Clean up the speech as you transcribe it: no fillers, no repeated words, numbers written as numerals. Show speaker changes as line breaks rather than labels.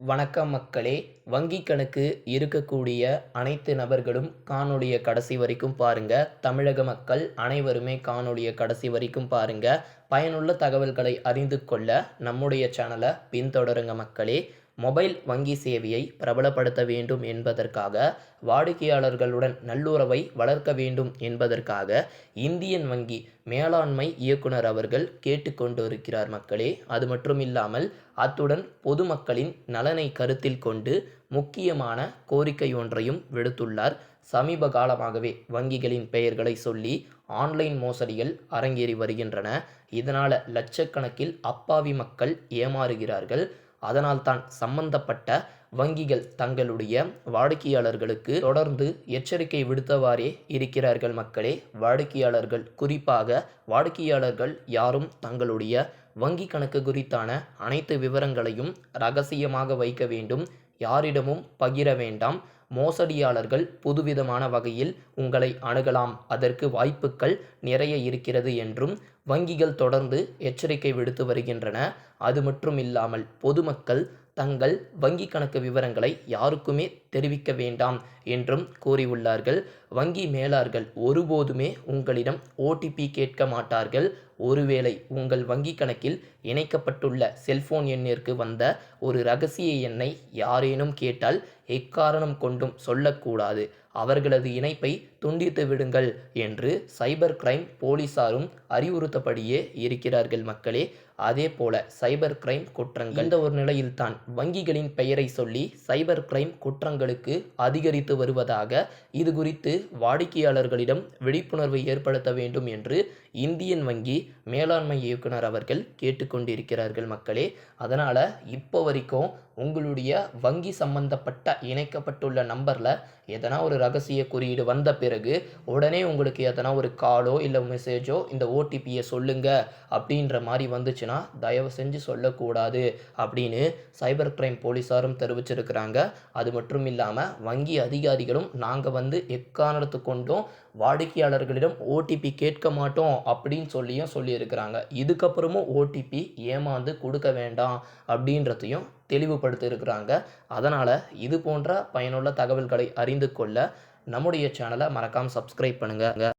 வணக்கம் மக்களே. வங்கி கணக்கு இருக்கக்கூடிய அனைத்து நபர்களும் காணொளிய கடைசி வரைக்கும் பாருங்க. தமிழக மக்கள் அனைவருமே காணொளிய கடைசி வரைக்கும் பாருங்க. பயனுள்ள தகவல்களை அறிந்து கொள்ள நம்முடைய சேனலை பின்தொடருங்க மக்களே. மொபைல் வங்கி சேவையை பிரபலப்படுத்த வேண்டும் என்பதற்காக, வாடிக்கையாளர்களுடன் நல்லுறவை வளர்க்க வேண்டும் என்பதற்காக இந்தியன் வங்கி மேலாண்மை இயக்குனர் அவர்கள் கேட்டுக்கொண்டிருக்கிறார் மக்களே. அது மட்டும் இல்லாமல் அத்துடன் பொதுமக்களின் நலனை கருத்தில் கொண்டு முக்கியமான கோரிக்கை ஒன்றையும் விடுத்துள்ளார். சமீப காலமாகவே வங்கிகளின் பெயர்களை சொல்லி ஆன்லைன் மோசடிகள் அரங்கேறி வருகின்றன. இதனால் லட்சக்கணக்கில் அப்பாவி மக்கள் ஏமாறுகிறார்கள். அதனால்தான் சம்பந்தப்பட்ட வங்கிகள் தங்களுடைய வாடிக்கையாளர்களுக்கு தொடர்ந்து எச்சரிக்கை விடுத்தவாறே இருக்கிறார்கள் மக்களே. வாடிக்கையாளர்கள், குறிப்பாக வாடிக்கையாளர்கள் யாரும் தங்களுடைய வங்கி கணக்கு குறித்தான அனைத்து விவரங்களையும் ரகசியமாக வைக்க வேண்டும். யாரிடமும் பகிர வேண்டாம். மோசடியாளர்கள் புதுவிதமான வகையில் உங்களை அணுகலாம். அதற்கு வாய்ப்புகள் நிறைய இருக்கிறது என்றும் வங்கிகள் தொடர்ந்து எச்சரிக்கை விடுத்து வருகின்றன. அது மட்டும் இல்லாமல் பொதுமக்கள் தங்கள் வங்கி கணக்கு விவரங்களை யாருக்குமே தெரிவிக்க வேண்டாம் என்றும் கூறியுள்ளார்கள். வங்கி மேலாளர்கள் ஒருபோதுமே உங்களிடம் ஓடிபி கேட்க மாட்டார்கள். ஒருவேளை உங்கள் வங்கி கணக்கில் இணைக்கப்பட்டுள்ள செல்போன் எண்ணிற்கு வந்த ஒரு ரகசிய எண்ணை யாரேனும் கேட்டால் எக்காரணம் கொண்டும் சொல்லக்கூடாது. அவர்களது இணைப்பை துண்டித்து விடுங்கள் என்று சைபர் கிரைம் போலீசாரும் அறிவுறுத்தபடியே இருக்கிறார்கள் மக்களே. அதே போல சைபர் கிரைம் குற்றங்கள் இந்த ஒரு நிலையில்தான் வங்கிகளின் பெயரை சொல்லி சைபர் கிரைம் குற்றங்களுக்கு அதிகரித்து வருவதாக, இது குறித்து வாடிக்கையாளர்களிடம் விழிப்புணர்வை ஏற்படுத்த வேண்டும் என்று இந்தியன் வங்கி மேலாண்மை இயக்குனர் அவர்கள் கேட்டுக்கொண்டிருக்கிறார்கள் மக்களே. அதனால இப்போ வரைக்கும் உங்களுடைய வங்கி சம்பந்தப்பட்ட இணைக்கப்பட்டுள்ள நம்பர்ல எதனா ஒரு ரகசிய குறியீடு வந்த பிறகு உடனே உங்களுக்கு எதனா ஒரு காலோ இல்லை மெசேஜோ இந்த ஓடிபியை சொல்லுங்க அப்படின்ற மாதிரி வந்துச்சுன்னா தயவு செஞ்சு சொல்லக்கூடாது அப்படின்னு சைபர் கிரைம் போலீஸாரும் தெரிவிச்சிருக்கிறாங்க. அது மட்டும் இல்லாமல் வங்கி அதிகாரிகளும் நாங்கள் எக்காரணத்து கொண்டும் வாடிக்கையாளர்களிடம் ஓடிபி கேட்க மாட்டோம் அப்படின்னு சொல்லியிருக்கிறாங்க. இதுக்கப்புறமும் ஓடிபி ஏமாந்து கொடுக்க வேண்டாம் அப்படின்றதையும் தெளிவுபடுத்தி இருக்கிறாங்க. அதனால் இது போன்ற பயனுள்ள தகவல்களை அறிந்து கொள்ள நம்முடைய சேனலை மறக்காமல் சப்ஸ்கிரைப் பண்ணுங்கள்.